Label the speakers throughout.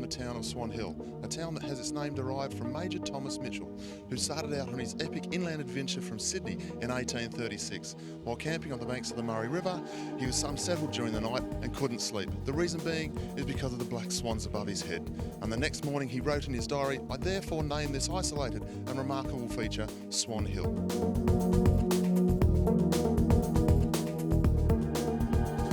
Speaker 1: the town of Swan Hill, a town that has its name derived from Major Thomas Mitchell, who started out on his epic inland adventure from Sydney in 1836. While camping on the banks of the Murray River, he was unsettled during the night and couldn't sleep. The reason being is because of the black swans above his head. And the next morning he wrote in his diary, "I therefore name this isolated and remarkable feature Swan Hill."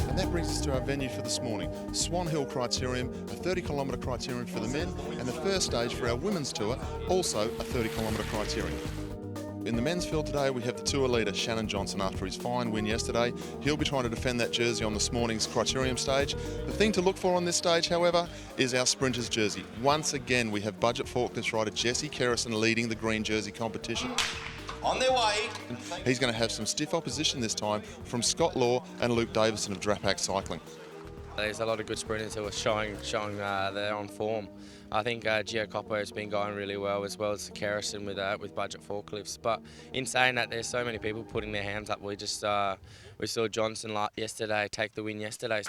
Speaker 1: And that brings us to our venue for this morning, Swan Hill Criterium, a 30-kilometre criterium for the men, and the first stage for our women's tour, also a 30-kilometre criterium. In the men's field today, we have the tour leader, Shannon Johnson, after his fine win yesterday. He'll be trying to defend that jersey on this morning's criterium stage. The thing to look for on this stage, however, is our sprinters jersey. Once again, we have budget forklift rider Jesse Kerrison leading the green jersey competition.
Speaker 2: On their way.
Speaker 1: He's going to have some stiff opposition this time from Scott Law and Luke Davison of Drapac Cycling.
Speaker 3: There's a lot of good sprinters who are showing they're on form. I think Gio Coppo has been going really well as Kerrison with budget forklifts. But in saying that, there's so many people putting their hands up. We saw Johnson yesterday take the win yesterday.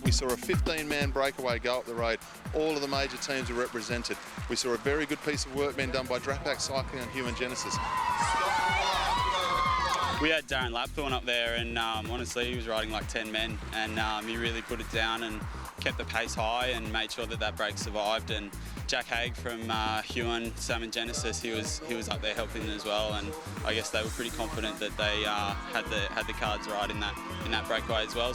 Speaker 1: We saw a 15-man breakaway go up the road. All of the major teams were represented. We saw a very good piece of work being done by Drapac Cycling and Human Genesis.
Speaker 4: We had Darren Lapthorne up there, and honestly he was riding like 10 men, and he really put it down and kept the pace high and made sure that break survived. And Jack Haig from Human Salmon Genesis, he was up there helping as well, and I guess they were pretty confident that they had the cards right in that breakaway as well.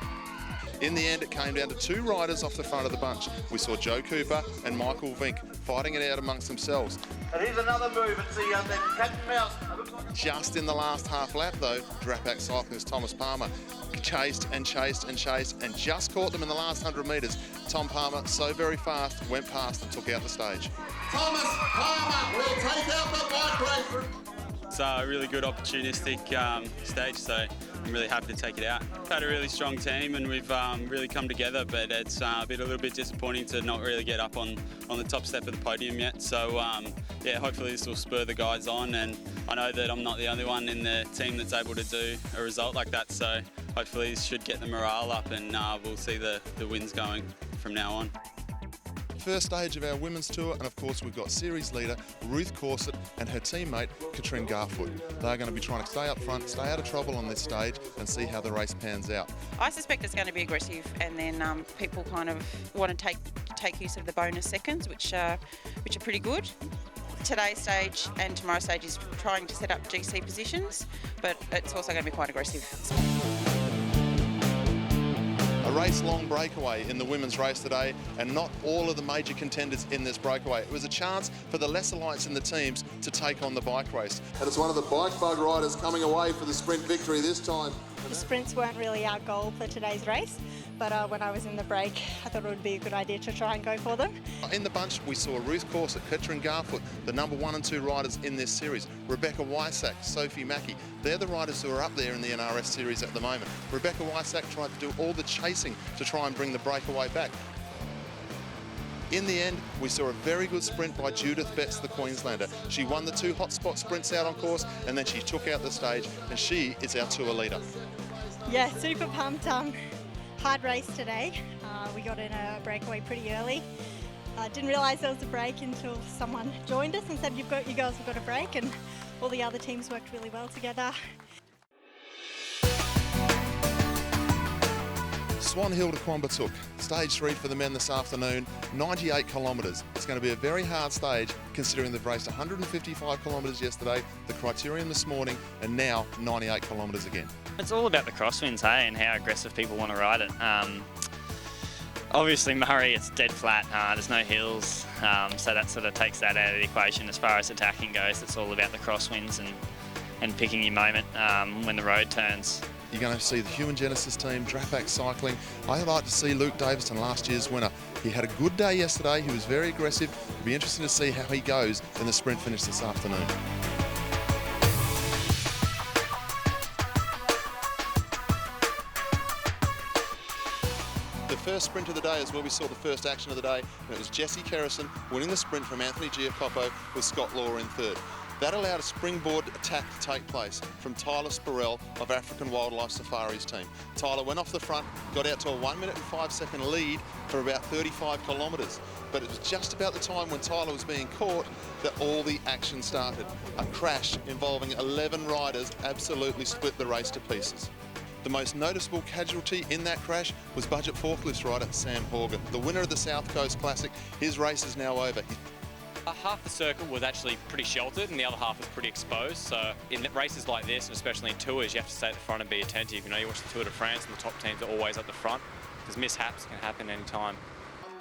Speaker 1: In the end, it came down to two riders off the front of the bunch. We saw Joe Cooper and Michael Vink fighting it out amongst themselves.
Speaker 2: And here's another move. It's the cat and mouse.
Speaker 1: Just in the last half lap, though, Drapac Cycling's Thomas Palmer chased and chased and chased and just caught them in the last 100 metres. Tom Palmer, so very fast, went past and took out the stage.
Speaker 2: Thomas Palmer will take out the bike racer.
Speaker 4: It's a really good opportunistic stage, so I'm really happy to take it out. We've had a really strong team and we've really come together, but it's a little bit disappointing to not really get up on the top step of the podium yet. So yeah, hopefully this will spur the guys on, and I know that I'm not the only one in the team that's able to do a result like that, so hopefully this should get the morale up, and we'll see the wins going from now on.
Speaker 1: First stage of our women's tour, and of course we've got series leader Ruth Corset and her teammate Katrine Garfoot. They're going to be trying to stay up front, stay out of trouble on this stage, and see how the race pans out.
Speaker 5: I suspect it's going to be aggressive, and then people kind of want to take use of the bonus seconds, which are pretty good. Today's stage and tomorrow's stage is trying to set up GC positions, but it's also going to be quite aggressive.
Speaker 1: A race-long breakaway in the women's race today, and not all of the major contenders in this breakaway. It was a chance for the lesser lights in the teams to take on the bike race. And it's one of the bike bug riders coming away for the sprint victory this time.
Speaker 6: The sprints weren't really our goal for today's race, but when I was in the break, I thought it would be a good idea to try and go for them.
Speaker 1: In the bunch, we saw Ruth Corset, Katrine Garfoot, the number 1 and 2 riders in this series. Rebecca Wysack, Sophie Mackey. They're the riders who are up there in the NRS series at the moment. Rebecca Wysack tried to do all the chasing to try and bring the breakaway back. In the end, we saw a very good sprint by Judith Betts, the Queenslander. She won the 2 hotspot sprints out on course, and then she took out the stage, and she is our tour leader.
Speaker 6: Yeah, super pumped. Hard race today. We got in a breakaway pretty early. Didn't realise there was a break until someone joined us and said, you girls have got a break, and all the other teams worked really well together.
Speaker 1: Swan Hill to Quambatook, stage 3 for the men this afternoon, 98 kilometres. It's going to be a very hard stage considering they've raced 155 kilometres yesterday, the criterium this morning, and now 98 kilometres again.
Speaker 7: It's all about the crosswinds, hey, and how aggressive people want to ride it. Obviously Murray, it's dead flat, there's no hills, so that sort of takes that out of the equation. As far as attacking goes, it's all about the crosswinds and picking your moment when the road turns.
Speaker 1: You're going to see the Human Genesis team, Drapac Cycling. I'd like to see Luke Davison, last year's winner. He had a good day yesterday, he was very aggressive. It'll be interesting to see how he goes in the sprint finish this afternoon. The first sprint of the day is where we saw the first action of the day, and it was Jesse Kerrison winning the sprint from Anthony Giacopo with Scott Law in third. That allowed a springboard attack to take place from Tyler Spurrell of African Wildlife Safaris team. Tyler went off the front, got out to a 1 minute and 5 second lead for about 35 kilometres. But it was just about the time when Tyler was being caught that all the action started. A crash involving 11 riders absolutely split the race to pieces. The most noticeable casualty in that crash was Budget Forklifts rider Sam Horgan, the winner of the South Coast Classic. His race is now over.
Speaker 8: Half the circuit was actually pretty sheltered and the other half was pretty exposed. So in races like this, and especially in tours, you have to stay at the front and be attentive. You know, you watch the Tour de France and the top teams are always at the front because mishaps can happen any time.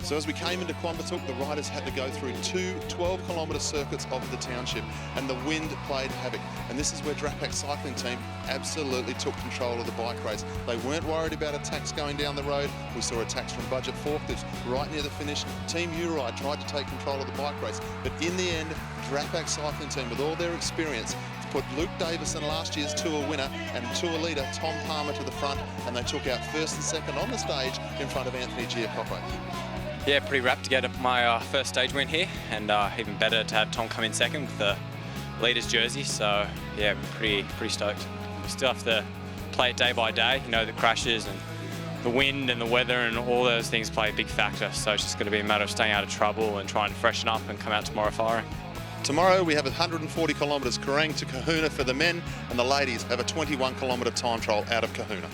Speaker 1: So as we came into Quambatook, the riders had to go through two 12-kilometre circuits of the township, and the wind played havoc. And this is where Drapac cycling team absolutely took control of the bike race. They weren't worried about attacks going down the road. We saw attacks from Budget Forklifts right near the finish. Team Uride tried to take control of the bike race, but in the end, Drapac cycling team, with all their experience, put Luke Davison, last year's Tour winner, and Tour leader Tom Palmer to the front, and they took out first and second on the stage in front of Anthony Giacopo.
Speaker 8: Yeah, pretty rapt to get my first stage win here, and even better to have Tom come in second with the leader's jersey. So yeah, pretty stoked. We still have to play it day by day. You know, the crashes and the wind and the weather and all those things play a big factor. So it's just going to be a matter of staying out of trouble and trying to freshen up and come out tomorrow firing.
Speaker 1: Tomorrow we have 140 kilometres Kerrang to Kahuna for the men, and the ladies have a 21-kilometre time trial out of Kahuna.